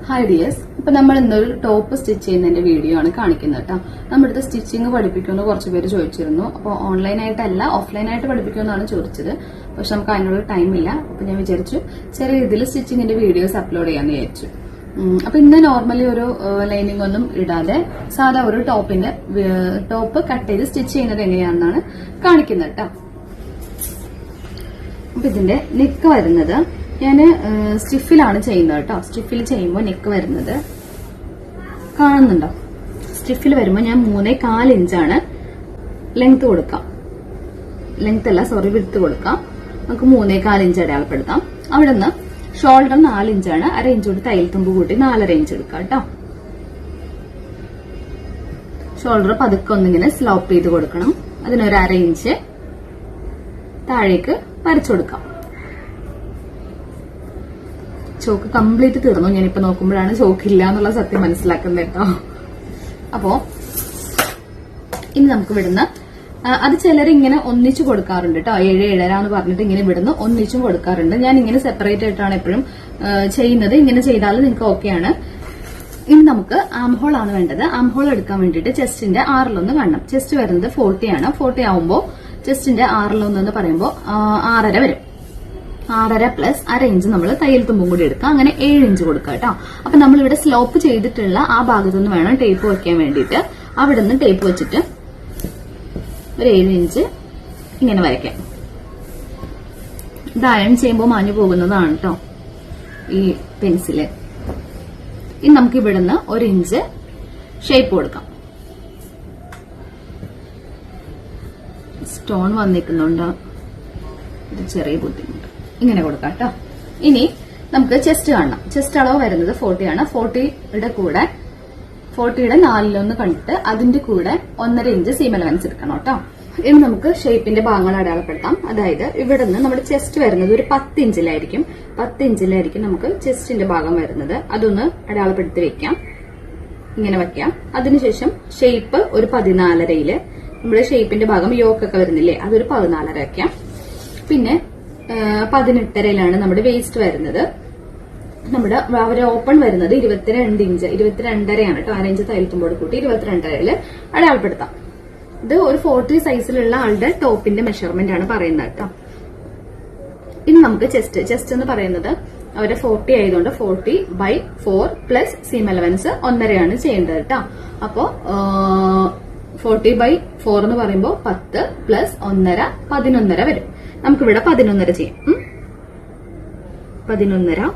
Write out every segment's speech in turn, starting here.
Hi dears, ഇപ്പൊ നമ്മൾ ഇന്നൊരു ടോപ്പ് സ്റ്റിച്ച് ചെയ്യുന്നതിന്റെ വീഡിയോ ആണ് കാണിക്കുന്നത് കേട്ടോ. നമ്മുടെ അടുത്ത് സ്റ്റിച്ചിങ് പഠിപ്പിക്കുമെന്ന് കുറച്ച് പേര് ചോദിച്ചിരുന്നു. അപ്പോൾ ഓൺലൈനായിട്ടല്ല ഓഫ്ലൈനായിട്ട് പഠിപ്പിക്കുമെന്നാണ് ചോദിച്ചത്. പക്ഷെ നമുക്ക് അതിനുള്ള ടൈമില്ല. അപ്പൊ ഞാൻ വിചാരിച്ചു ചെറിയ രീതിയിൽ സ്റ്റിച്ചിങ്ങിന്റെ വീഡിയോസ് അപ്ലോഡ് ചെയ്യാന്ന് വിചാരിച്ചു. അപ്പൊ ഇന്ന് നോർമലി ഒരു ലൈനിങ് ഒന്നും ഇടാതെ സാധാ ഒരു ടോപ്പ് കട്ട് ചെയ്ത് സ്റ്റിച്ച് ചെയ്യുന്നത് എങ്ങനെയാണെന്നാണ് കാണിക്കുന്നത് കേട്ടോ. അപ്പൊ ഇതിന്റെ നെക്ക് വരുന്നത് ഞാൻ സ്റ്റിഫിലാണ് ചെയ്യുന്നത് കേട്ടോ. സ്റ്റിഫിൽ ചെയ്യുമ്പോൾ നെക്ക് വരുന്നത് കാണുന്നുണ്ടോ? സ്റ്റിഫിൽ വരുമ്പോൾ ഞാൻ 3.4 ഇഞ്ചാണ് ലെങ്ത് കൊടുക്കാം. ലെങ്ത് അല്ല, സോറി, വിഡ്ത്ത് കൊടുക്കാം. നമുക്ക് 3.4 ഇഞ്ച് അടയാളപ്പെടുത്താം. അവിടെ നിന്ന് ഷോൾഡർ 4 ഇഞ്ചാണ്. 1/2 ഇഞ്ച് കൂടി തയ്യൽ തുമ്പ് കൂട്ടി 4.5 ഇഞ്ച് എടുക്കാം കേട്ടോ. ഷോൾഡർ പതുക്കെ ഒന്നിങ്ങനെ സ്ലോപ്പ് ചെയ്ത് കൊടുക്കണം. അതിനൊരു 1/2 ഇഞ്ച് താഴേക്ക് വരച്ചു കൊടുക്കാം. ചോക്ക് കംപ്ലീറ്റ് തീർന്നു. ഞാനിപ്പോ നോക്കുമ്പോഴാണ് ചോക്ക് ഇല്ല എന്നുള്ള സത്യം മനസ്സിലാക്കുന്നത് കേട്ടോ. അപ്പോ ഇനി നമുക്ക് ഇവിടുന്ന് അത് ചിലർ ഇങ്ങനെ ഒന്നിച്ചു കൊടുക്കാറുണ്ട് കേട്ടോ. 7-7.5 എന്ന് പറഞ്ഞിട്ട് ഇങ്ങനെ ഇവിടുന്ന് ഒന്നിച്ചും കൊടുക്കാറുണ്ട്. ഞാൻ ഇങ്ങനെ സെപ്പറേറ്റ് ആയിട്ടാണ് എപ്പോഴും ചെയ്യുന്നത്. ഇങ്ങനെ ചെയ്താൽ നിങ്ങൾക്ക് ഓക്കെയാണ്. ഇനി നമുക്ക് ആംഹോൾ ആണ് വേണ്ടത്. ആംഹോൾ എടുക്കാൻ വേണ്ടിയിട്ട് ചെസ്റ്റിന്റെ 6 കാണണം. ചെസ്റ്റ് വരുന്നത് 40 ആണ്. 40 ആവുമ്പോൾ ചെസ്റ്റിന്റെ 6 എന്ന് പറയുമ്പോൾ 6.5 വരും. 6.5 പ്ലസ് 1/2 ഇഞ്ച് നമ്മൾ തയ്യൽ തുമ്പും കൂടി എടുക്കാം. അങ്ങനെ 7 ഇഞ്ച് കൊടുക്കാം കേട്ടോ. അപ്പൊ നമ്മളിവിടെ സ്ലോപ്പ് ചെയ്തിട്ടുള്ള ആ ഭാഗത്തുനിന്ന് വേണം ടേപ്പ് വെക്കാൻ വേണ്ടിയിട്ട്. അവിടെ നിന്ന് ടേപ്പ് വെച്ചിട്ട് ഒരു 7 ഇഞ്ച് ഇങ്ങനെ വരയ്ക്കാം. ഇത് അയൺ ചെയ്യുമ്പോൾ മാഞ്ഞു പോകുന്നതാണ് കേട്ടോ ഈ പെൻസില്. ഇനി നമുക്ക് ഇവിടുന്ന് 1 ഇഞ്ച് ഷേപ്പ് കൊടുക്കാം. സ്റ്റോൺ വന്നിരിക്കുന്നുണ്ട്, ഇത് ചെറിയ ബുദ്ധിമുട്ട്. ഇങ്ങനെ കൊടുക്കാം കേട്ടോ. ഇനി നമുക്ക് ചെസ്റ്റ് കാണണം. ചെസ്റ്റ് അളവ് വരുന്നത് 40 ആണ്. 40യുടെ കൂടെ 40യുടെ 4 കണ്ടിട്ട് അതിന്റെ കൂടെ 1.5 ഇഞ്ച് സീം അലവൻസ് എടുക്കണം കേട്ടോ. ഇനി നമുക്ക് ഷേപ്പിന്റെ ഭാഗങ്ങൾ അടയാളപ്പെടുത്താം. അതായത് ഇവിടെ നിന്ന് നമ്മുടെ ചെസ്റ്റ് വരുന്നത് ഒരു 10 ഇഞ്ചിലായിരിക്കും. 10 ഇഞ്ചിലായിരിക്കും നമുക്ക് ചെസ്റ്റിന്റെ ഭാഗം വരുന്നത്. അതൊന്ന് അടയാളപ്പെടുത്തി വെക്കാം. ഇങ്ങനെ വെക്കാം. അതിനുശേഷം ഷേപ്പ് ഒരു 14.5 നമ്മുടെ ഷേപ്പിന്റെ ഭാഗം യോക്കൊക്കെ വരുന്നില്ലേ, അതൊരു 14.5 വെക്കാം. പിന്നെ 18.5 നമ്മുടെ വേസ്റ്റ് വരുന്നത്. നമ്മുടെ ഓപ്പൺ വരുന്നത് 22 ഇഞ്ച്, 22.5 കേട്ടോ. 1/2 ഇഞ്ച് തയ്യൽ തുമ്പോട് കൂട്ടി 22.5 അടയാളപ്പെടുത്താം. ഇത് ഒരു 40 സൈസിലുള്ള ആളുടെ ടോപ്പിന്റെ മെഷർമെന്റ് ആണ് പറയുന്നത് കേട്ടോ. ഇനി നമുക്ക് ചെസ്റ്റ് എന്ന് പറയുന്നത് അവരെ 40 ആയതുകൊണ്ട് 40/4 പ്ലസ് സീം അലവൻസ് 1.5 ചെയ്യേണ്ടത് കേട്ടോ. അപ്പോ 40/4 എന്ന് പറയുമ്പോൾ 10 പ്ലസ് 1.5 11.5 വരും. നമുക്കിവിടെ 11.5 ചെയ്യാം. 11.5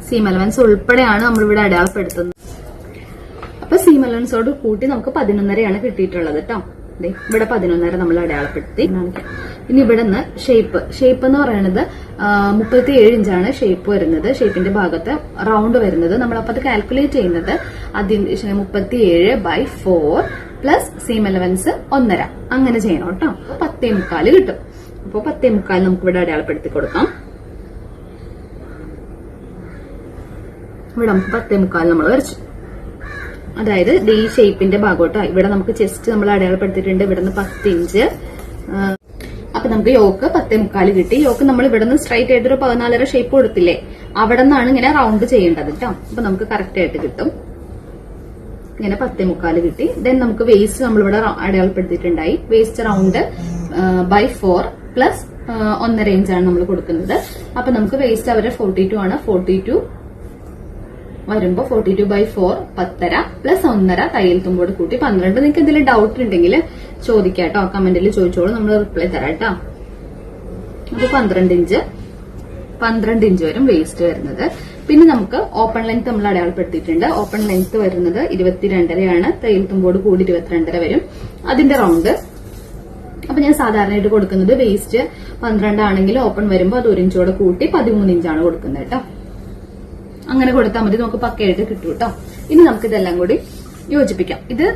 സീം അലവൻസ് ഉൾപ്പെടെയാണ് നമ്മളിവിടെ അടയാളപ്പെടുത്തുന്നത്. അപ്പൊ സീം അലവൻസോട് കൂട്ടി നമുക്ക് 11.5 കിട്ടിയിട്ടുള്ളത് കേട്ടോ. ഇവിടെ 11.5 നമ്മൾ അടയാളപ്പെടുത്തി. ഇനി ഇവിടെ നിന്ന് ഷേപ്പ് എന്ന് പറയുന്നത് 37 ഇഞ്ചാണ് ഷേപ്പ് വരുന്നത്. ഷേപ്പിന്റെ ഭാഗത്ത് റൗണ്ട് വരുന്നത് നമ്മളപ്പോ അത് കാൽക്കുലേറ്റ് ചെയ്യുന്നത് 37/4 പ്ലസ് സീം അലവൻസ് 1.5 അങ്ങനെ ചെയ്യണം കേട്ടോ. 10.25 കിട്ടും. അപ്പൊ 10.25 നമുക്ക് ഇവിടെ അടയാളപ്പെടുത്തി കൊടുക്കാം. ഇവിടെ നമുക്ക് 10.25 നമ്മൾ വരച്ചു. അതായത് ഈ ഷേപ്പിന്റെ ഭാഗോട്ടോ. ഇവിടെ നമുക്ക് ചെസ്റ്റ് നമ്മൾ അടയാളപ്പെടുത്തിയിട്ടുണ്ട്. ഇവിടെ നിന്ന് 10 ഇഞ്ച്. അപ്പൊ നമുക്ക് യോക്ക് 10.25 കിട്ടി. യോക്ക് നമ്മൾ ഇവിടെ നിന്ന് സ്ട്രൈറ്റ് ആയിട്ട് ഒരു 14.5 ഷേപ്പ് കൊടുത്തില്ലേ, അവിടെ നിന്നാണ് ഇങ്ങനെ റൗണ്ട് ചെയ്യേണ്ടത് കേട്ടോ. അപ്പൊ നമുക്ക് കറക്റ്റ് ആയിട്ട് കിട്ടും. ഇങ്ങനെ 10.25 കിട്ടി. ദെൻ നമുക്ക് വേസ്റ്റ് നമ്മളിവിടെ അടയാളപ്പെടുത്തിയിട്ടുണ്ടായി. വേസ്റ്റ് റൗണ്ട് /4 പ്ലസ് 1.5 ഇഞ്ചാണ് നമ്മൾ കൊടുക്കുന്നത്. അപ്പൊ നമുക്ക് വേസ്റ്റ് അവരെ 42 ആണ്. 42 വരുമ്പോ 42/4 10.5 പ്ലസ് 1.5 തയ്യൽ തുമ്പോട് കൂട്ടി 12. നിങ്ങൾക്ക് എന്തെങ്കിലും ഡൗട്ട് ഉണ്ടെങ്കിൽ ചോദിക്കാം കേട്ടോ. കമന്റിൽ ചോദിച്ചോളൂ, നമ്മൾ റിപ്ലൈ തരാം കേട്ടോ. അപ്പൊ 12 ഇഞ്ച് വരും വേസ്റ്റ് വരുന്നത്. പിന്നെ നമുക്ക് ഓപ്പൺ ലെങ്ത് നമ്മൾ അടയാളപ്പെടുത്തിയിട്ടുണ്ട്. ഓപ്പൺ ലെങ്ത് വരുന്നത് 22.5 ആണ്. തയ്യൽ തുമ്പോട് കൂടി 22.5 വരും. അതിന്റെ റൗണ്ട് അപ്പൊ ഞാൻ സാധാരണയായിട്ട് കൊടുക്കുന്നത് വേസ്റ്റ് 12 ആണെങ്കിൽ ഓപ്പൺ വരുമ്പോൾ അത് 1 ഇഞ്ചോടെ കൂട്ടി 13 ഇഞ്ചാണ് കൊടുക്കുന്നത് കേട്ടോ. അങ്ങനെ കൊടുത്താൽ മതി, നമുക്ക് പക്കയായിട്ട് കിട്ടും കേട്ടോ. ഇനി നമുക്ക് ഇതെല്ലാം കൂടി യോജിപ്പിക്കാം. ഇത്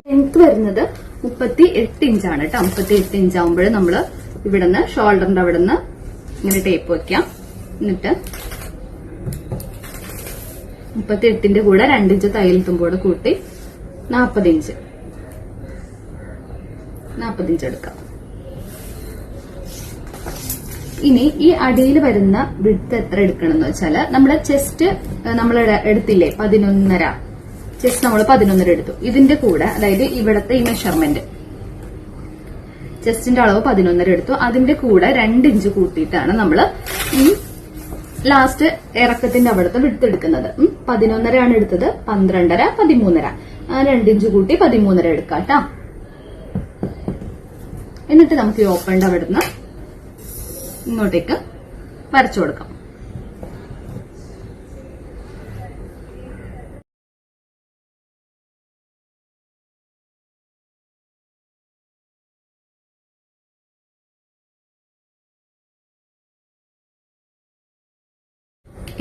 ലെങ്ത് വരുന്നത് 38 ഇഞ്ചാണ് കേട്ടോ. 38 ഇഞ്ച് ആവുമ്പോൾ നമ്മള് ഇവിടുന്ന് ഷോൾഡറിന്റെ അവിടെ നിന്ന് ഇങ്ങനെ ടേപ്പ് വെക്കാം. എന്നിട്ട് 38ന്റെ കൂടെ 2 ഇഞ്ച് തയ്യൽ തുമ്പോടെ കൂട്ടി 40 ഇഞ്ച് എടുക്കാം. ഇനി ഈ അടിയിൽ വരുന്ന വിഡ്ത്ത് എത്ര എടുക്കണം എന്ന് വെച്ചാൽ നമ്മുടെ ചെസ്റ്റ് നമ്മൾ എടുത്തില്ലേ 11.5, ചെസ്റ്റ് നമ്മൾ 11.5 എടുത്തു. ഇതിന്റെ കൂടെ അതായത് ഇവിടത്തെ ഈ മെഷർമെന്റ് ചെസ്റ്റിന്റെ അളവ് 11.5 എടുത്തു. അതിന്റെ കൂടെ 2 ഇഞ്ച് കൂട്ടിയിട്ടാണ് നമ്മൾ ഈ ലാസ്റ്റ് ഇറക്കത്തിന്റെ അവിടുത്തെ വിഡ്ത്ത് എടുക്കുന്നത്. 11.5 ആണ് എടുത്തത്, 12.5, 13.5, 2 ഇഞ്ച് കൂട്ടി 13.5 എടുക്കാം കേട്ടോ. എന്നിട്ട് നമുക്ക് ഈ ഓപ്പണിന്റെ അവിടുന്ന് ഇങ്ങോട്ടേക്ക് വരച്ചു കൊടുക്കാം.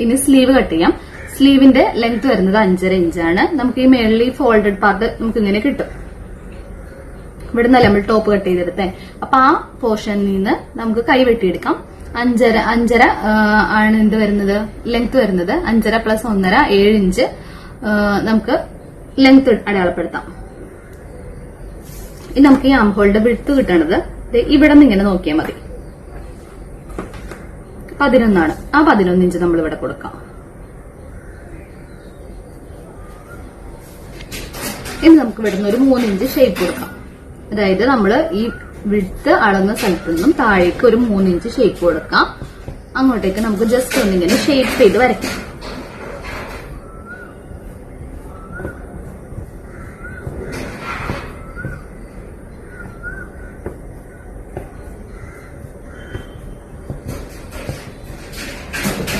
ഇനി സ്ലീവ് കട്ട് ചെയ്യാം. സ്ലീവിന്റെ ലെങ്ത് വരുന്നത് 5.5 ഇഞ്ചാണ്. നമുക്ക് ഈ മേളിൽ ഈ ഫോൾഡഡ് പാർട്ട് നമുക്ക് ഇങ്ങനെ കിട്ടും. ഇവിടെ നിന്നല്ല നമ്മൾ ടോപ്പ് കട്ട് ചെയ്തെടുത്തേ. അപ്പൊ ആ പോർഷനിൽ നിന്ന് നമുക്ക് കൈ വെട്ടിയെടുക്കാം. 5.5 ആണ് എന്ത് വരുന്നത്, ലെങ്ത് വരുന്നത്. 5.5 + 1.5 7 ഇഞ്ച് നമുക്ക് ലെങ്ത് അടയാളപ്പെടുത്താം. ഇനി നമുക്ക് ഈ ആം ഹോളിന്റെ വിഡ്ത്ത് കിട്ടണത് ഇവിടെ നിന്ന് ഇങ്ങനെ നോക്കിയാൽ മതി. 11 ആണ്. ആ 11 ഇഞ്ച് നമ്മൾ ഇവിടെ കൊടുക്കാം. ഇനി നമുക്ക് ഇവിടുന്ന് ഒരു 3 ഇഞ്ച് ഷേപ്പ് കൊടുക്കാം. അതായത് നമ്മൾ ഈ വിഡ്ത്ത് അളന്ന സ്ഥലത്ത് നിന്നും താഴേക്ക് ഒരു 3 ഇഞ്ച് ഷേപ്പ് കൊടുക്കാം. അങ്ങോട്ടേക്ക് നമുക്ക് ജസ്റ്റ് ഒന്നിങ്ങനെ ഷേപ്പ് ചെയ്ത് വരയ്ക്കാം.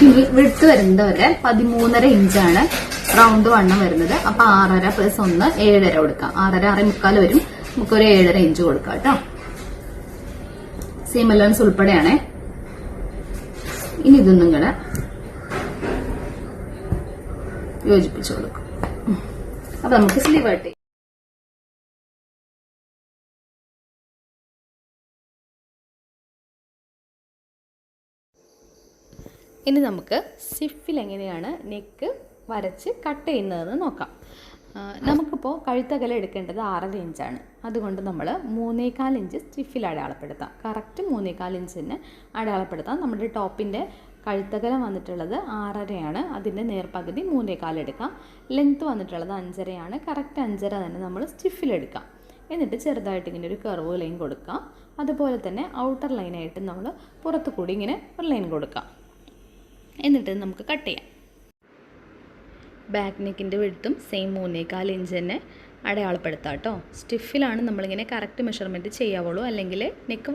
ഇനി വിഡ്ത്ത് വരുന്നത് വരെ 13.5 ഇഞ്ചാണ് റൗണ്ട് വണ്ണം വരുന്നത്. അപ്പൊ 6.5 + 1 7.5 കൊടുക്കാം. 6.5 6.75 വരും. നമുക്കൊരു 7.5 ഇഞ്ച് കൊടുക്കാം കേട്ടോ. സീം അലവൻസ് ഉൾപ്പെടെയാണേ. ഇനി ഇതൊന്നും കൂടെ യോജിപ്പിച്ചു കൊടുക്കും. അപ്പൊ നമുക്ക് സ്ലീവ് കട്ട് ചെയ്യാം. ഇനി നമുക്ക് സ്റ്റിഫിൽ എങ്ങനെയാണ് നെക്ക് വരച്ച് കട്ട് ചെയ്യുന്നതെന്ന് നോക്കാം. നമുക്കിപ്പോൾ കഴുത്തകലം എടുക്കേണ്ടത് 6.5 ഇഞ്ചാണ്. അതുകൊണ്ട് നമ്മൾ 3.25 ഇഞ്ച് സ്റ്റിഫിൽ അടയാളപ്പെടുത്താം. കറക്റ്റ് 3.25 ഇഞ്ചിന് അടയാളപ്പെടുത്താം. നമ്മുടെ ടോപ്പിൻ്റെ കഴുത്തകലം വന്നിട്ടുള്ളത് 6.5 അതിൻ്റെ നേർപകുതി 3.25 എടുക്കാം. ലെങ്ത്ത് വന്നിട്ടുള്ളത് 5.5 കറക്റ്റ് 5.5 തന്നെ നമ്മൾ സ്റ്റിഫിലെടുക്കാം. എന്നിട്ട് ചെറുതായിട്ട് ഇങ്ങനെ ഒരു കർവ് ലൈൻ കൊടുക്കാം. അതുപോലെ തന്നെ ഔട്ടർ ലൈനായിട്ട് നമ്മൾ പുറത്തു കൂടി ഇങ്ങനെ ഒരു ലൈൻ കൊടുക്കാം. എന്നിട്ട് നമുക്ക് കട്ട് ചെയ്യാം. ബാക്ക് നെക്കിൻ്റെ വിഡ്ത്തും സെയിം 3.25 ഇഞ്ച് തന്നെ അടയാളപ്പെടുത്താം കേട്ടോ. സ്റ്റിഫിലാണ് നമ്മളിങ്ങനെ കറക്റ്റ് മെഷർമെൻറ്റ് ചെയ്യാവുള്ളൂ, അല്ലെങ്കിൽ നെക്ക്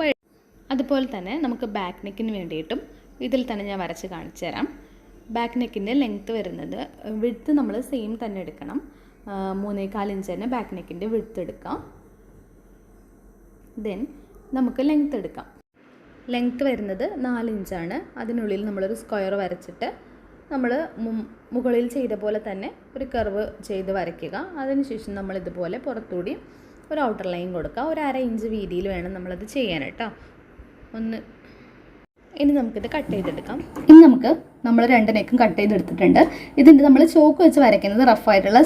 അതുപോലെ തന്നെ നമുക്ക് ബാക്ക് നെക്കിന് വേണ്ടിയിട്ടും ഇതിൽ തന്നെ ഞാൻ വരച്ച് കാണിച്ചു തരാം. ബാക്ക് നെക്കിൻ്റെ ലെങ്ത്ത് വരുന്നത് വിഡ്ത്ത് നമ്മൾ സെയിം തന്നെ എടുക്കണം. 3.25 ഇഞ്ച് തന്നെ ബാക്ക് നെക്കിൻ്റെ വിഡ്ത്ത് എടുക്കാം. ദെൻ നമുക്ക് ലെങ്ത്ത് എടുക്കാം. ലെങ്ത്ത് വരുന്നത് 4 ഇഞ്ചാണ്. അതിനുള്ളിൽ നമ്മളൊരു സ്ക്വയർ വരച്ചിട്ട് നമ്മൾ മുകളിൽ ചെയ്ത പോലെ തന്നെ ഒരു കർവ് ചെയ്ത് വരയ്ക്കുക. അതിനുശേഷം നമ്മൾ ഇതുപോലെ പുറത്തുകൂടി ഒരു ഔട്ടർ ലൈൻ കൊടുക്കുക. ഒരു 1/2 ഇഞ്ച് വീതിയിൽ വേണം നമ്മളത് ചെയ്യാൻ കേട്ടോ. ഇനി നമുക്കിത് കട്ട് ചെയ്തെടുക്കാം. ഇനി നമ്മൾ 2 നെക്കും കട്ട് ചെയ്തെടുത്തിട്ടുണ്ട്. ഇതിൻ്റെ നമ്മൾ ചോക്ക് വെച്ച് വരയ്ക്കുന്നത് റഫായിട്ടുള്ള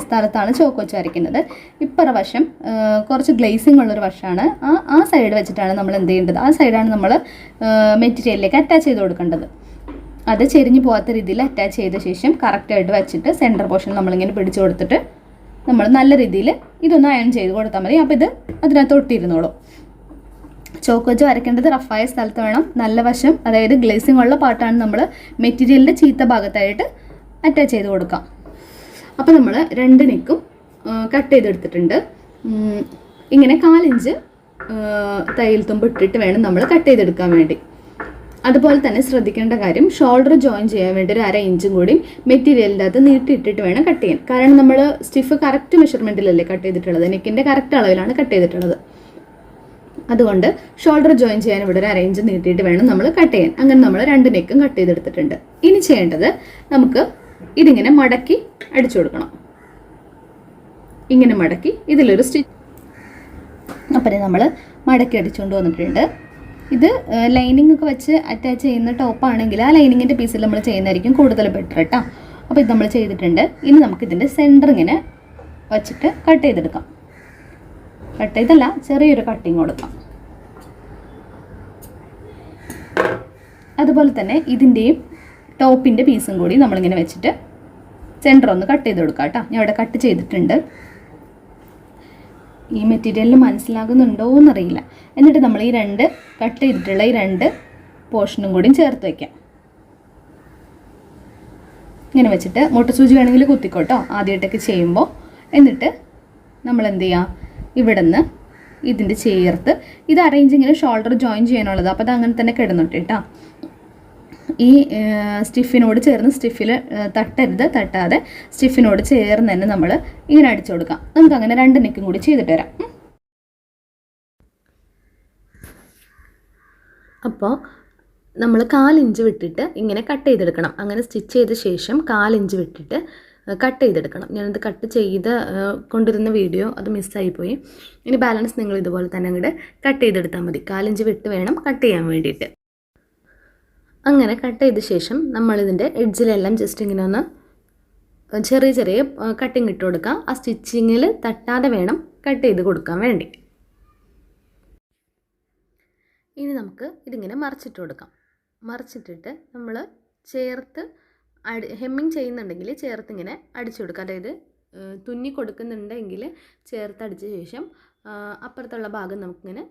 സ്ഥലത്താണ് ചോക്ക് വെച്ച് വരയ്ക്കുന്നത്. ഇപ്പറ വശം കുറച്ച് ഗ്ലേസിംഗ് ഉള്ളൊരു വശമാണ്. ആ സൈഡ് വെച്ചിട്ടാണ് നമ്മൾ എന്ത് ചെയ്യേണ്ടത്, ആ സൈഡാണ് നമ്മൾ മെറ്റീരിയലിലേക്ക് അറ്റാച്ച് ചെയ്ത് കൊടുക്കേണ്ടത്. അത് ചെരിഞ്ഞ് പോകാത്ത രീതിയിൽ അറ്റാച്ച് ചെയ്ത ശേഷം കറക്റ്റായിട്ട് വെച്ചിട്ട് സെൻറ്റർ പോർഷൻ നമ്മളിങ്ങനെ പിടിച്ചു കൊടുത്തിട്ട് നമ്മൾ നല്ല രീതിയിൽ ഇതൊന്ന് അയൺ ചെയ്ത് കൊടുത്താൽ മതി. അപ്പോൾ ഇത് അതിനകത്ത് ഒട്ടിയിരുന്നോളൂ. ചോക്ക് വെച്ച് വരയ്ക്കേണ്ടത് റഫായ സ്ഥലത്ത് വേണം. നല്ല വശം അതായത് ഗ്ലേസിംഗ് ഉള്ള പാർട്ടാണ് നമ്മൾ മെറ്റീരിയലിൻ്റെ ചീത്ത ഭാഗത്തായിട്ട് അറ്റാച്ച് ചെയ്ത് കൊടുക്കാം. അപ്പോൾ നമ്മൾ 2 നെക്കും കട്ട് ചെയ്തെടുത്തിട്ടുണ്ട്. ഇങ്ങനെ 4 ഇഞ്ച് തയ്യൽ തുമ്പ് ഇട്ടിട്ട് വേണം നമ്മൾ കട്ട് ചെയ്തെടുക്കാൻ വേണ്ടി. അതുപോലെ തന്നെ ശ്രദ്ധിക്കേണ്ട കാര്യം, ഷോൾഡർ ജോയിൻ ചെയ്യാൻ വേണ്ടി ഒരു 1/2 ഇഞ്ചും കൂടി മെറ്റീരിയലിൻ്റെ അകത്ത് നീട്ടിയിട്ടിട്ട് വേണം കട്ട് ചെയ്യാൻ. കാരണം നമ്മൾ സ്റ്റിഫ് കറക്റ്റ് മെഷർമെൻറ്റിലല്ലേ കട്ട് ചെയ്തിട്ടുള്ളത്, നെക്കിൻ്റെ കറക്റ്റ് അളവിലാണ് കട്ട് ചെയ്തിട്ടുള്ളത്. അതുകൊണ്ട് ഷോൾഡർ ജോയിൻ ചെയ്യാൻ ഇവിടെ ഒരു 1/2 ഇഞ്ച് നീട്ടിയിട്ട് വേണം നമ്മൾ കട്ട് ചെയ്യാൻ. അങ്ങനെ നമ്മൾ 2 നെക്കും കട്ട് ചെയ്തെടുത്തിട്ടുണ്ട്. ഇനി ചെയ്യേണ്ടത് നമുക്ക് ഇതിങ്ങനെ മടക്കി അടിച്ചു കൊടുക്കണം. ഇങ്ങനെ മടക്കി ഇതിലൊരു സ്റ്റിച്ച്. അപ്പം നമ്മൾ മടക്കി അടിച്ചുകൊണ്ട് വന്നിട്ടുണ്ട്. ഇത് ലൈനിങ് ഒക്കെ വെച്ച് അറ്റാച്ച് ചെയ്യുന്ന ടോപ്പാണെങ്കിൽ ആ ലൈനിങ്ങിൻ്റെ പീസിൽ നമ്മൾ ചെയ്യുന്നതായിരിക്കും കൂടുതൽ ബെറ്റർ കേട്ടോ. അപ്പോൾ ഇത് നമ്മൾ ചെയ്തിട്ടുണ്ട്. ഇനി നമുക്കിതിൻ്റെ സെൻറ്റർ ഇങ്ങനെ വച്ചിട്ട് കട്ട് ചെയ്തെടുക്കാം. കട്ട് ചെയ്തല്ല, ചെറിയൊരു കട്ടിങ് കൊടുക്കാം. അതുപോലെ തന്നെ ഇതിൻ്റെയും ടോപ്പിൻ്റെ പീസും കൂടി നമ്മളിങ്ങനെ വെച്ചിട്ട് സെൻറ്റർ ഒന്ന് കട്ട് ചെയ്ത് കൊടുക്കാം കേട്ടോ. ഞാൻ ഇവിടെ കട്ട് ചെയ്തിട്ടുണ്ട്. ഈ മെറ്റീരിയലിൽ മനസ്സിലാകുന്നുണ്ടോ എന്നറിയില്ല. എന്നിട്ട് നമ്മൾ ഈ രണ്ട് കട്ട് ചെയ്തിട്ടുള്ള ഈ രണ്ട് പോർഷനും കൂടിയും ചേർത്ത് വയ്ക്കാം. ഇങ്ങനെ വെച്ചിട്ട് മുട്ടസൂചി വേണമെങ്കിൽ കുത്തിക്കോട്ടോ ആദ്യമായിട്ടൊക്കെ ചെയ്യുമ്പോൾ. എന്നിട്ട് നമ്മൾ എന്ത് ചെയ്യുക, ഇവിടെ നിന്ന് ഇതിൻ്റെ ചേർത്ത് ഇത് അറേഞ്ച് ഇങ്ങനെ ഷോൾഡർ ജോയിൻ ചെയ്യാനുള്ളത്. അപ്പോൾ അത് അങ്ങനെ തന്നെ കിടന്നിട്ട് കേട്ടോ. ഈ സ്റ്റിഫിനോട് ചേർന്ന് സ്റ്റിഫിൽ തട്ടാതെ സ്റ്റിഫിനോട് ചേർന്ന് തന്നെ നമ്മൾ ഇങ്ങനെ അടിച്ചു കൊടുക്കാം. നമുക്ക് അങ്ങനെ രണ്ട് നെക്കും കൂടി ചെയ്തിട്ട് വരാം. അപ്പോൾ നമ്മൾ 1/4 ഇഞ്ച് വിട്ടിട്ട് ഇങ്ങനെ കട്ട് ചെയ്തെടുക്കണം. അങ്ങനെ സ്റ്റിച്ച് ചെയ്ത ശേഷം 1/4 ഇഞ്ച് വിട്ടിട്ട് കട്ട് ചെയ്തെടുക്കണം. ഞാനത് കട്ട് ചെയ്ത് കൊണ്ടിരുന്ന വീഡിയോ അത് മിസ്സായിപ്പോയി. ഇനി ബാലൻസ് നിങ്ങൾ ഇതുപോലെ തന്നെ അങ്ങോട്ട് കട്ട് ചെയ്തെടുത്താൽ മതി. 1/4 ഇഞ്ച് വിട്ട് വേണം കട്ട് ചെയ്യാൻ വേണ്ടിയിട്ട്. അങ്ങനെ കട്ട് ചെയ്ത ശേഷം നമ്മളിതിൻ്റെ എഡ്ജിലെല്ലാം ജസ്റ്റ് ഇങ്ങനെ ഒന്ന് ചെറിയ കട്ടിങ് ഇട്ട് കൊടുക്കാം. ആ സ്റ്റിച്ചിങ്ങിൽ തട്ടാതെ വേണം കട്ട് ചെയ്ത് കൊടുക്കാൻ വേണ്ടി. ഇനി നമുക്ക് ഇതിങ്ങനെ മറിച്ചിട്ട് കൊടുക്കാം. മറിച്ചിട്ടിട്ട് നമ്മൾ ചേർത്ത് ഹെമ്മിങ് ചെയ്യുന്നുണ്ടെങ്കിൽ ചേർത്ത് ഇങ്ങനെ അടിച്ചു കൊടുക്കുക. അതായത് തുന്നി കൊടുക്കുന്നുണ്ടെങ്കിൽ ചേർത്ത് അടിച്ച ശേഷം അപ്പുറത്തുള്ള ഭാഗം നമുക്കിങ്ങനെ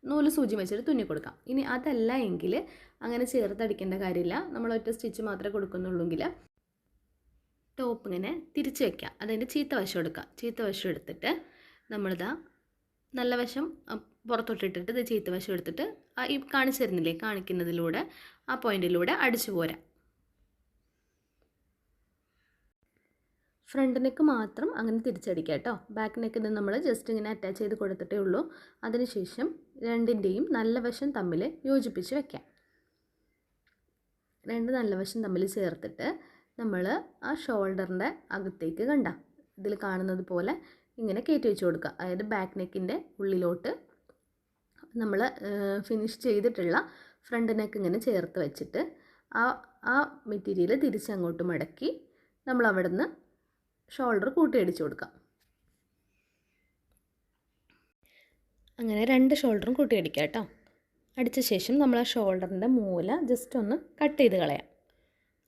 നൂല് സൂചി വെച്ചിട്ട് തുന്നി കൊടുക്കാം. ഇനി അതല്ല എങ്കിൽ അങ്ങനെ ചേർത്ത് അടിക്കേണ്ട കാര്യമില്ല. നമ്മൾ ഒറ്റ സ്റ്റിച്ച് മാത്രമേ കൊടുക്കുന്നുള്ളൂങ്കിൽ ടോപ്പ് ഇങ്ങനെ തിരിച്ച് വയ്ക്കുക. അതിൻ്റെ ചീത്ത വശം എടുക്കുക. ചീത്ത വശം എടുത്തിട്ട് നമ്മളിതാ നല്ല വശം പുറത്തോട്ടിട്ടിട്ട് ഇത് ചീത്ത വശം എടുത്തിട്ട് ഈ കാണിച്ചു തരുന്നില്ലേ, കാണിക്കുന്നതിലൂടെ ആ പോയിന്റിലൂടെ അടിച്ചു പോരാം. ഫ്രണ്ട് നെക്ക് മാത്രം അങ്ങനെ തിരിച്ചടിക്കുക കേട്ടോ. ബാക്ക് നെക്ക് ഇത് നമ്മൾ ജസ്റ്റ് ഇങ്ങനെ അറ്റാച്ച് ചെയ്ത് കൊടുത്തിട്ടേ ഉള്ളൂ. അതിനുശേഷം രണ്ടിൻ്റെയും നല്ല വശം തമ്മിൽ യോജിപ്പിച്ച് വയ്ക്കാം. രണ്ട് നല്ല വശം തമ്മിൽ ചേർത്തിട്ട് നമ്മൾ ആ ഷോൾഡറിൻ്റെ അകത്തേക്ക് കണ്ട ഇതിൽ കാണുന്നത് പോലെ ഇങ്ങനെ കയറ്റി വെച്ച് കൊടുക്കുക. അതായത് ബാക്ക് നെക്കിൻ്റെ ഉള്ളിലോട്ട് നമ്മൾ ഫിനിഷ് ചെയ്തിട്ടുള്ള ഫ്രണ്ട് നെക്ക് ഇങ്ങനെ ചേർത്ത് വെച്ചിട്ട് ആ മെറ്റീരിയൽ തിരിച്ചങ്ങോട്ട് മടക്കി നമ്മൾ അവിടെ നിന്ന് ഷോൾഡർ കൂട്ടി അടിച്ചു കൊടുക്കാം. അങ്ങനെ രണ്ട് ഷോൾഡറും കൂട്ടി അടിക്കാം കേട്ടോ. അടിച്ച ശേഷം നമ്മൾ ആ ഷോൾഡറിൻ്റെ മൂല ജസ്റ്റ് ഒന്ന് കട്ട് ചെയ്ത് കളയാം.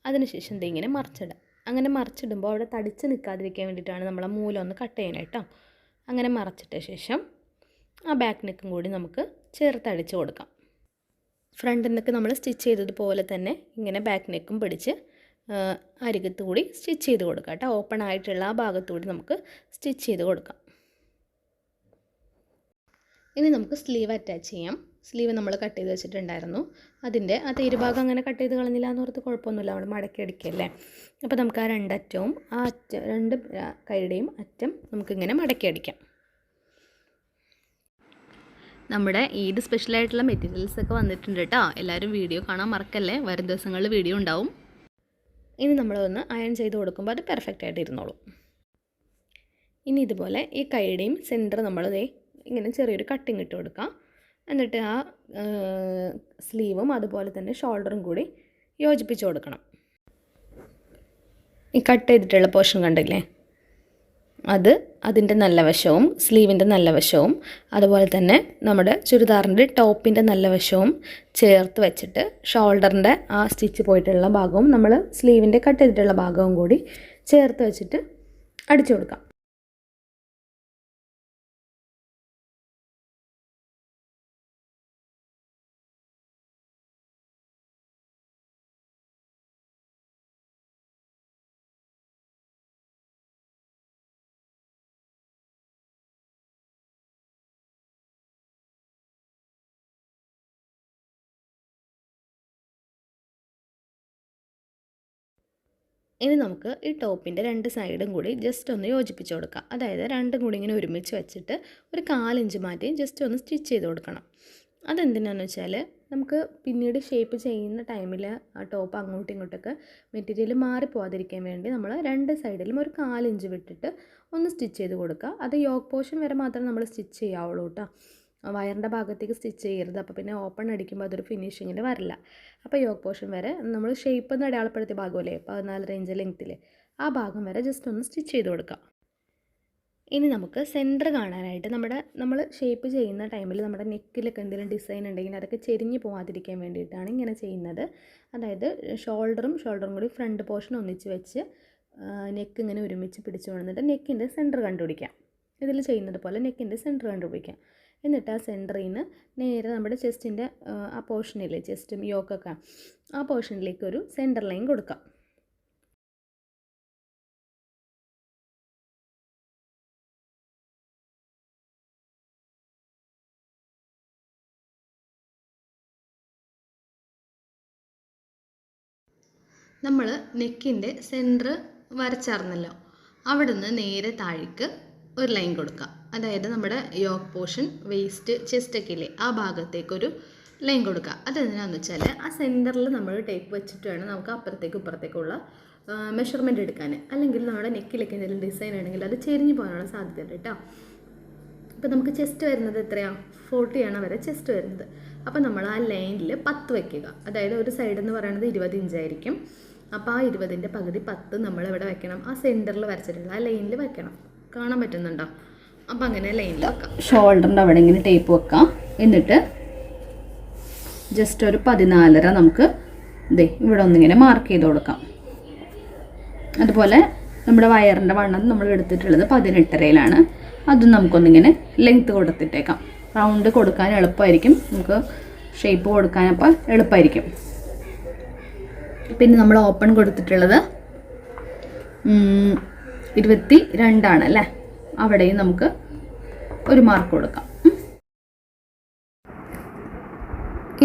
അതിനുശേഷം ഇതിങ്ങനെ മറിച്ചിടാം. അങ്ങനെ മറിച്ചിടുമ്പോൾ അവിടെ തടിച്ച് നിൽക്കാതിരിക്കാൻ വേണ്ടിയിട്ടാണ് നമ്മൾ ആ മൂല ഒന്ന് കട്ട് ചെയ്യണം കേട്ടോ. അങ്ങനെ മറച്ചിട്ട ശേഷം ആ ബാക്ക് നെക്കും കൂടി നമുക്ക് ചേർത്ത് അടിച്ച് കൊടുക്കാം. ഫ്രണ്ട് നെക്ക് നമ്മൾ സ്റ്റിച്ച് ചെയ്തതുപോലെ തന്നെ ഇങ്ങനെ ബാക്ക് നെക്കും പിടിച്ച് അരികത്ത് കൂടി സ്റ്റിച്ച് ചെയ്ത് കൊടുക്കാം കേട്ടോ. ഓപ്പൺ ആയിട്ടുള്ള ആ ഭാഗത്തുകൂടി നമുക്ക് സ്റ്റിച്ച് ചെയ്ത് കൊടുക്കാം. ഇനി നമുക്ക് സ്ലീവ് അറ്റാച്ച് ചെയ്യാം. സ്ലീവ് നമ്മൾ കട്ട് ചെയ്ത് വെച്ചിട്ടുണ്ടായിരുന്നു. അതിൻ്റെ ആ തീരുഭാഗം അങ്ങനെ കട്ട് ചെയ്ത് കളഞ്ഞില്ല എന്നോർത്ത് കുഴപ്പമൊന്നുമില്ല, അവിടെ മടക്കി അടിക്കല്ലേ. അപ്പോൾ നമുക്ക് ആ രണ്ടറ്റവും രണ്ട് കൈയുടെയും അറ്റം നമുക്കിങ്ങനെ മടക്കി അടിക്കാം. നമ്മുടെ ഈദ് സ്പെഷ്യലായിട്ടുള്ള മെറ്റീരിയൽസൊക്കെ വന്നിട്ടുണ്ട് കേട്ടോ. എല്ലാവരും വീഡിയോ കാണാൻ മറക്കല്ലേ. വരും ദിവസങ്ങളിൽ വീഡിയോ ഉണ്ടാവും. ഇനി നമ്മളൊന്ന് അയൺ ചെയ്ത് കൊടുക്കുമ്പോൾ അത് പെർഫെക്റ്റ് ആയിട്ട് ഇരുന്നോളും. ഇനി ഇതുപോലെ ഈ കൈയുടെയും സെൻറ്റർ നമ്മളിതേ ഇങ്ങനെ ചെറിയൊരു കട്ടിങ് ഇട്ട് കൊടുക്കാം. എന്നിട്ട് ആ സ്ലീവും അതുപോലെ തന്നെ ഷോൾഡറും കൂടി യോജിപ്പിച്ച് കൊടുക്കണം. ഈ കട്ട് ചെയ്തിട്ടുള്ള പോർഷൻ കണ്ടില്ലേ, അതിൻ്റെ നല്ല വശവും സ്ലീവിൻ്റെ നല്ല വശവും അതുപോലെ തന്നെ നമ്മുടെ ചുരിദാറിൻ്റെ ടോപ്പിൻ്റെ നല്ല വശവും ചേർത്ത് വെച്ചിട്ട് ഷോൾഡറിൻ്റെ ആ സ്റ്റിച്ച് പോയിട്ടുള്ള ഭാഗവും നമ്മൾ സ്ലീവിൻ്റെ കട്ട് ചെയ്തിട്ടുള്ള ഭാഗവും കൂടി ചേർത്ത് വെച്ചിട്ട് അടിച്ചു കൊടുക്കാം. ഇനി നമുക്ക് ഈ ടോപ്പിൻ്റെ രണ്ട് സൈഡും കൂടി ജസ്റ്റ് ഒന്ന് യോജിപ്പിച്ച് കൊടുക്കാം. അതായത് രണ്ടും കൂടി ഇങ്ങനെ ഒരുമിച്ച് വെച്ചിട്ട് ഒരു 1/4 ഇഞ്ച് മാറ്റി ജസ്റ്റ് ഒന്ന് സ്റ്റിച്ച് ചെയ്ത് കൊടുക്കണം. അതെന്തിനാണെന്ന് വെച്ചാൽ നമുക്ക് പിന്നീട് ഷേപ്പ് ചെയ്യുന്ന ടൈമിൽ ആ ടോപ്പ് അങ്ങോട്ടും ഇങ്ങോട്ടൊക്കെ മെറ്റീരിയൽ മാറിപ്പോവാതിരിക്കാൻ വേണ്ടി നമ്മൾ രണ്ട് സൈഡിലും ഒരു 1/4 ഇഞ്ച് വിട്ടിട്ട് ഒന്ന് സ്റ്റിച്ച് ചെയ്ത് കൊടുക്കുക. അത് യോക്ക് പോർഷൻ വരെ മാത്രമേ നമ്മൾ സ്റ്റിച്ച് ചെയ്യാവുള്ളൂ കേട്ടോ. വയറിൻ്റെ ഭാഗത്തേക്ക് സ്റ്റിച്ച് ചെയ്യരുത്. അപ്പോൾ പിന്നെ ഓപ്പൺ അടിക്കുമ്പോൾ അതൊരു ഫിനിഷിങ്ങിൽ വരില്ല. അപ്പോൾ യോക്ക് പോർഷൻ വരെ നമ്മൾ ഷേപ്പ് എന്ന് അടയാളപ്പെടുത്തിയ ഭാഗമല്ലേ 14 ഇഞ്ച് ലെങ്ത്തിൽ, ആ ഭാഗം വരെ ജസ്റ്റ് ഒന്ന് സ്റ്റിച്ച് ചെയ്ത് കൊടുക്കുക. ഇനി നമുക്ക് സെൻറ്റർ കാണാനായിട്ട് നമ്മൾ ഷേപ്പ് ചെയ്യുന്ന ടൈമിൽ നമ്മുടെ നെക്കിലൊക്കെ എന്തെങ്കിലും ഡിസൈൻ ഉണ്ടെങ്കിൽ അതൊക്കെ ചെരിഞ്ഞ് പോകാതിരിക്കാൻ വേണ്ടിയിട്ടാണ് ഇങ്ങനെ ചെയ്യുന്നത്. അതായത് ഷോൾഡറും കൂടി ഫ്രണ്ട് പോർഷൻ ഒന്നിച്ച് വെച്ച് നെക്ക് ഇങ്ങനെ ഒരുമിച്ച് പിടിച്ചു കൊണ്ടിട്ട് നെക്കിൻ്റെ സെൻറ്റർ കണ്ടുപിടിക്കാം. ഇതിൽ ചെയ്യുന്നത് പോലെ നെക്കിൻ്റെ സെൻറ്റർ കണ്ടുപിടിക്കാം. എന്നിട്ട് ആ സെൻറ്ററിൽ നിന്ന് നേരെ നമ്മുടെ ചെസ്റ്റിൻ്റെ ആ പോർഷനില്ലേ, ചെസ്റ്റും യോക്കൊക്കെ ആ പോർഷനിലേക്ക് ഒരു സെൻറ്റർ ലൈൻ കൊടുക്കാം. നമ്മൾ നെക്കിൻ്റെ സെൻറ്റർ വരച്ചറിഞ്ഞല്ലോ, അവിടെ നിന്ന് നേരെ താഴേക്ക് ഒരു ലൈൻ കൊടുക്കുക. അതായത് നമ്മുടെ യോക്ക് പോർഷൻ, വേസ്റ്റ്, ചെസ്റ്റൊക്കെ ഇല്ലേ ആ ഭാഗത്തേക്കൊരു ലൈൻ കൊടുക്കുക. അതെന്തിനാണെന്ന് വെച്ചാൽ ആ സെൻറ്ററിൽ നമ്മൾ ടേപ്പ് വെച്ചിട്ട് വേണം നമുക്ക് അപ്പുറത്തേക്കും ഇപ്പുറത്തേക്കുള്ള മെഷർമെൻറ്റ് എടുക്കാൻ. അല്ലെങ്കിൽ നമ്മുടെ നെക്കിലേക്ക് എന്തെങ്കിലും ഡിസൈൻ ആണെങ്കിൽ അത് ചെരിഞ്ഞ് പോകാനുള്ള സാധ്യതയുണ്ട് കേട്ടോ. ഇപ്പോൾ നമുക്ക് ചെസ്റ്റ് വരുന്നത് എത്രയാണ്? 40 ആണ് വരെ ചെസ്റ്റ് വരുന്നത്. അപ്പോൾ നമ്മൾ ആ ലൈനിൽ 10 വയ്ക്കുക. അതായത് ഒരു സൈഡ് എന്ന് പറയുന്നത് 20 ഇഞ്ചായിരിക്കും. അപ്പോൾ ആ 20ൻ്റെ പകുതി 10 നമ്മൾ എവിടെ വെക്കണം? ആ സെൻറ്ററിൽ വരച്ചിട്ടുള്ള ആ ലൈനിൽ വെക്കണം. കാണാൻ പറ്റുന്നുണ്ടോ? അപ്പോൾ അങ്ങനെ ലൈനിൽ വെക്കാം. ഷോൾഡറിൻ്റെ അവിടെ ഇങ്ങനെ ടേപ്പ് വെക്കാം. എന്നിട്ട് ജസ്റ്റ് ഒരു 14.5 നമുക്ക് ഇവിടെ ഒന്നിങ്ങനെ മാർക്ക് ചെയ്ത് കൊടുക്കാം. അതുപോലെ നമ്മുടെ വയറിൻ്റെ വണ്ണം നമ്മൾ എടുത്തിട്ടുള്ളത് 18.5-യിലാണ്. അതും നമുക്കൊന്നിങ്ങനെ ലെങ്ത്ത് കൊടുത്തിട്ടേക്കാം. റൗണ്ട് കൊടുക്കാൻ എളുപ്പമായിരിക്കും, നമുക്ക് ഷേപ്പ് കൊടുക്കാൻ അപ്പോൾ എളുപ്പമായിരിക്കും. പിന്നെ നമ്മൾ ഓപ്പൺ കൊടുത്തിട്ടുള്ളത് 22 ആണല്ലേ, അവിടെയും നമുക്ക് ഒരു മാർക്ക് കൊടുക്കാം.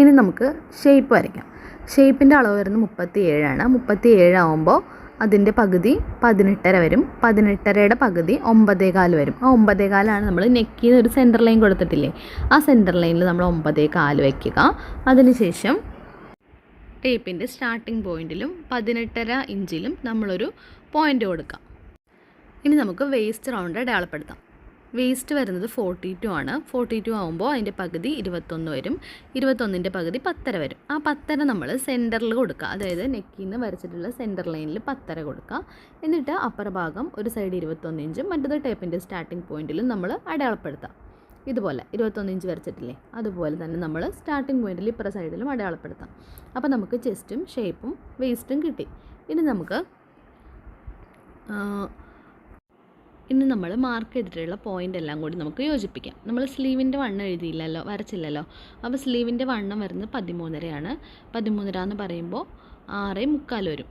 ഇനി നമുക്ക് ഷേപ്പ് വരയ്ക്കാം. ഷേപ്പിൻ്റെ അളവ് വരുന്നത് 37 ആണ്. 37 ആകുമ്പോൾ അതിൻ്റെ പകുതി 18.5 വരും. 18.5യുടെ പകുതി 9.25 വരും. ആ 9.25 നമ്മൾ നെക്കിൽ നിന്ന് ഒരു സെൻറ്റർ ലൈൻ കൊടുത്തിട്ടില്ലേ, ആ സെൻറ്റർ ലൈനിൽ നമ്മൾ 9.25 വയ്ക്കുക. അതിനുശേഷം ടേപ്പിൻ്റെ സ്റ്റാർട്ടിംഗ് പോയിൻറ്റിലും 18.5 ഇഞ്ചിലും നമ്മളൊരു പോയിൻ്റ് കൊടുക്കാം. ഇനി നമുക്ക് വേസ്റ്റ് റൗണ്ട് അടയാളപ്പെടുത്താം. വേസ്റ്റ് വരുന്നത് 42 ആണ്. 42 ആകുമ്പോൾ അതിൻ്റെ പകുതി 21 വരും. 21ൻ്റെ പകുതി 10.5 വരും. ആ 10.5 നമ്മൾ സെൻറ്ററിൽ കൊടുക്കുക. അതായത് നെക്കിൽ നിന്ന് വരച്ചിട്ടുള്ള സെൻറ്റർ ലൈനിൽ 10.5 കൊടുക്കുക. എന്നിട്ട് അപ്പർ ഭാഗം ഒരു സൈഡ് 21 ഇഞ്ചും മറ്റത് ടേപ്പിൻ്റെ സ്റ്റാർട്ടിംഗ് പോയിൻറ്റിലും നമ്മൾ അടയാളപ്പെടുത്താം. ഇതുപോലെ 21 ഇഞ്ച് വരച്ചിട്ടില്ലേ, അതുപോലെ തന്നെ നമ്മൾ സ്റ്റാർട്ടിംഗ് പോയിൻറ്റിൽ ഇപ്പുറ സൈഡിലും അടയാളപ്പെടുത്താം. അപ്പോൾ നമുക്ക് ചെസ്റ്റും ഷേപ്പും വേസ്റ്റും കിട്ടി. ഇനി നമ്മൾ മാർക്ക് ചെയ്തിട്ടുള്ള പോയിൻ്റ് എല്ലാം കൂടി നമുക്ക് യോജിപ്പിക്കാം. നമ്മൾ സ്ലീവിൻ്റെ വണ്ണം എഴുതിയില്ലല്ലോ, വരച്ചില്ലല്ലോ. അപ്പോൾ സ്ലീവിൻ്റെ വണ്ണം വരുന്നത് 13.5 ആണ്. 13.5 എന്ന് പറയുമ്പോൾ 6.25 വരും.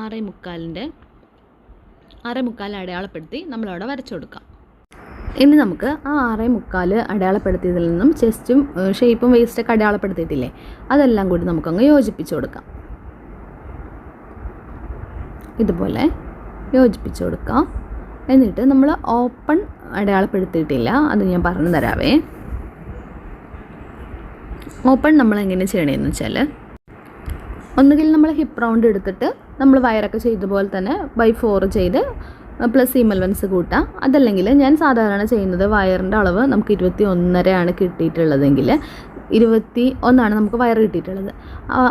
6.25 അടയാളപ്പെടുത്തി നമ്മളവിടെ വരച്ചു കൊടുക്കാം. ഇനി നമുക്ക് ആ 6.25 അടയാളപ്പെടുത്തിയതിൽ നിന്നും ചെസ്റ്റും ഷേപ്പും വേസ്റ്റൊക്കെ അടയാളപ്പെടുത്തിയിട്ടില്ലേ, അതെല്ലാം കൂടി നമുക്കങ്ങ് യോജിപ്പിച്ച് കൊടുക്കാം. ഇതുപോലെ യോജിപ്പിച്ച് കൊടുക്കാം. എന്നിട്ട് നമ്മൾ ഓപ്പൺ അടയാളപ്പെടുത്തിയിട്ടില്ല, അത് ഞാൻ പറഞ്ഞു തരാവേ. ഓപ്പൺ നമ്മൾ എങ്ങനെ ചെയ്യണമെന്ന് വെച്ചാൽ, ഒന്നുകിൽ നമ്മൾ ഹിപ്പ് റൗണ്ട് എടുത്തിട്ട് നമ്മൾ വയറൊക്കെ ചെയ്ത പോലെ തന്നെ by4 ചെയ്ത് പ്ലസ് സീം അലവൻസ് കൂട്ടാം. അതല്ലെങ്കിൽ ഞാൻ സാധാരണ ചെയ്യുന്നത് വയറിൻ്റെ അളവ് നമുക്ക് 21.5 ആണ് കിട്ടിയിട്ടുള്ളതെങ്കിൽ 21 നമുക്ക് വയർ കിട്ടിയിട്ടുള്ളത്.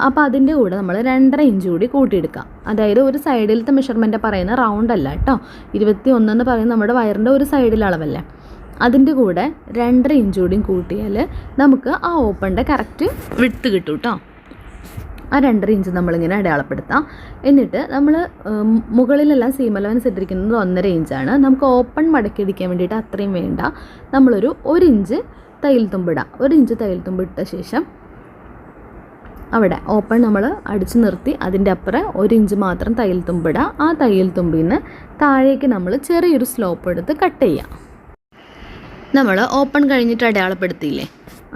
അപ്പോൾ അതിൻ്റെ കൂടെ നമ്മൾ 2.5 ഇഞ്ച് കൂടി കൂട്ടിയെടുക്കാം. അതായത് ഒരു സൈഡിലത്തെ മെഷർമെൻറ്റ് പറയുന്ന റൗണ്ട് അല്ല കേട്ടോ. 21 എന്ന് പറയുന്നത് നമ്മുടെ വയറിൻ്റെ ഒരു സൈഡിലെ അളവല്ലേ. അതിൻ്റെ കൂടെ 2.5 ഇഞ്ച് കൂടിയും കൂട്ടിയാൽ നമുക്ക് ആ ഓപ്പണിൻ്റെ കറക്റ്റ് വിഡ്ത്ത് കിട്ടും കേട്ടോ. ആ 2.5 ഇഞ്ച് നമ്മളിങ്ങനെ അടയാളപ്പെടുത്താം. എന്നിട്ട് നമ്മൾ മുകളിലെല്ലാം സീം അലവൻസ് ഇട്ടിരിക്കുന്നത് 1.5 ഇഞ്ചാണ്. നമുക്ക് ഓപ്പൺ മടക്കിയടിക്കാൻ വേണ്ടിയിട്ട് അത്രയും വേണ്ട. നമ്മളൊരു 1 ഇഞ്ച് തയ്യൽ തുമ്പിടാം. 1 ഇഞ്ച് തയ്യൽ തുമ്പിട്ട ശേഷം അവിടെ ഓപ്പൺ നമ്മൾ അടിച്ചു നിർത്തി അതിൻ്റെ അപ്പുറം 1 ഇഞ്ച് മാത്രം തയ്യൽ തുമ്പിടുക. ആ തയ്യൽ തുമ്പിൽ നിന്ന് താഴേക്ക് നമ്മൾ ചെറിയൊരു സ്ലോപ്പ് എടുത്ത് കട്ട് ചെയ്യാം. നമ്മൾ ഓപ്പൺ കഴിഞ്ഞിട്ട് അടയാളപ്പെടുത്തിയില്ലേ,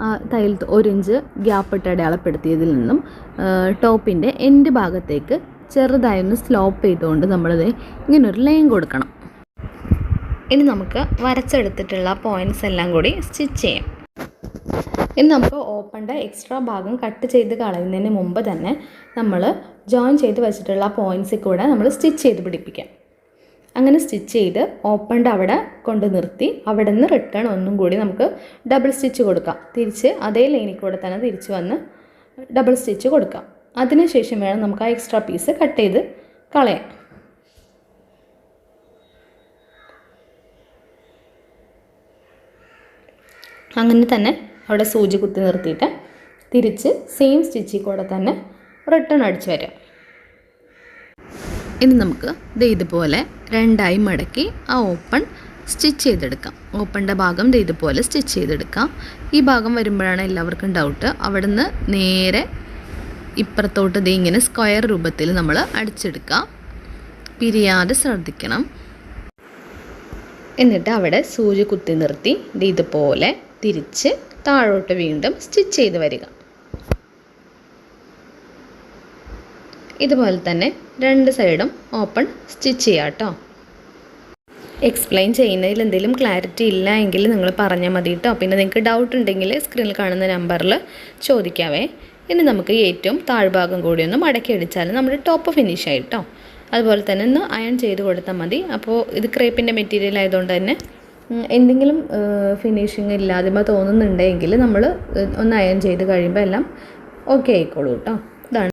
ആ തയ്യൽ 1 ഇഞ്ച് ഗ്യാപ്പ് ഇട്ട് അടയാളപ്പെടുത്തിയതിൽ നിന്നും ടോപ്പിൻ്റെ എൻഡ് ഭാഗത്തേക്ക് ചെറുതായൊന്ന് സ്ലോപ്പ് ചെയ്തുകൊണ്ട് നമ്മളിത് ഇങ്ങനൊരു ലൈൻ കൊടുക്കണം. ഇനി നമുക്ക് വരച്ചെടുത്തിട്ടുള്ള പോയിൻറ്റ്സ് എല്ലാം കൂടി സ്റ്റിച്ച് ചെയ്യാം. ഇനി നമുക്ക് ഓപ്പണിൻ്റെ എക്സ്ട്രാ ഭാഗം കട്ട് ചെയ്ത് കളയുന്നതിന് മുമ്പ് തന്നെ നമ്മൾ ജോയിൻ ചെയ്ത് വെച്ചിട്ടുള്ള പോയിൻറ്റ്സിൽ കൂടെ നമ്മൾ സ്റ്റിച്ച് ചെയ്ത് പിടിപ്പിക്കാം. അങ്ങനെ സ്റ്റിച്ച് ചെയ്ത് ഓപ്പണിൻ്റെ അവിടെ കൊണ്ട് നിർത്തി അവിടെ നിന്ന് റിട്ടേൺ ഒന്നും കൂടി നമുക്ക് ഡബിൾ സ്റ്റിച്ച് കൊടുക്കാം. തിരിച്ച് അതേ ലൈനിൽ കൂടെ തന്നെ തിരിച്ച് വന്ന് ഡബിൾ സ്റ്റിച്ച് കൊടുക്കാം. അതിനുശേഷം വേണം നമുക്ക് ആ എക്സ്ട്രാ പീസ് കട്ട് ചെയ്ത് കളയാം. അങ്ങനെ തന്നെ അവിടെ സൂചി കുത്തി നിർത്തിയിട്ട് തിരിച്ച് സെയിം സ്റ്റിച്ചിൽ കൂടെ തന്നെ റിട്ടേൺ അടിച്ചു വരാം. ഇനി നമുക്ക് ഇതുപോലെ രണ്ടായി മടക്കി ആ ഓപ്പൺ സ്റ്റിച്ച് ചെയ്തെടുക്കാം. ഓപ്പണിൻ്റെ ഭാഗം ഇതുപോലെ സ്റ്റിച്ച് ചെയ്തെടുക്കാം. ഈ ഭാഗം വരുമ്പോഴാണ് എല്ലാവർക്കും ഡൗട്ട്. അവിടെ നിന്ന് നേരെ ഇപ്പുറത്തോട്ട് ഇങ്ങനെ സ്ക്വയർ രൂപത്തിൽ നമ്മൾ അടിച്ചെടുക്കാം. പിരിയാതെ ശ്രദ്ധിക്കണം. എന്നിട്ട് അവിടെ സൂചി കുത്തി നിർത്തി ഇതുപോലെ തിരിച്ച് താഴോട്ട് വീണ്ടും സ്റ്റിച്ച് ചെയ്ത് വരിക. ഇതുപോലെ തന്നെ രണ്ട് സൈഡും ഓപ്പൺ സ്റ്റിച്ച് ചെയ്യാം കേട്ടോ. എക്സ്പ്ലെയിൻ ചെയ്യുന്നതിൽ എന്തെങ്കിലും ക്ലാരിറ്റി ഇല്ല എങ്കിൽ നിങ്ങൾ പറഞ്ഞാൽ മതി കേട്ടോ. പിന്നെ നിങ്ങൾക്ക് ഡൗട്ട് ഉണ്ടെങ്കിൽ സ്ക്രീനിൽ കാണുന്ന നമ്പറിൽ ചോദിക്കാവേ. ഇനി നമുക്ക് ഏറ്റവും താഴ്ഭാഗം കൂടി ഒന്ന് മടക്കി അടിച്ചാൽ നമ്മുടെ ടോപ്പ് ഫിനിഷ് ആയി കേട്ടോ. അതുപോലെ തന്നെ ഒന്ന് അയൺ ചെയ്ത് കൊടുത്താൽ മതി. അപ്പോൾ ഇത് ക്രേപ്പിൻ്റെ മെറ്റീരിയൽ ആയതുകൊണ്ട് തന്നെ എന്തെങ്കിലും ഫിനിഷിങ് ഇല്ലാതെ തോന്നുന്നുണ്ടെങ്കിൽ നമ്മൾ ഒന്ന് അയൺ ചെയ്ത് കഴിയുമ്പോൾ എല്ലാം ഓക്കെ ആയിക്കോളൂ കേട്ടോ.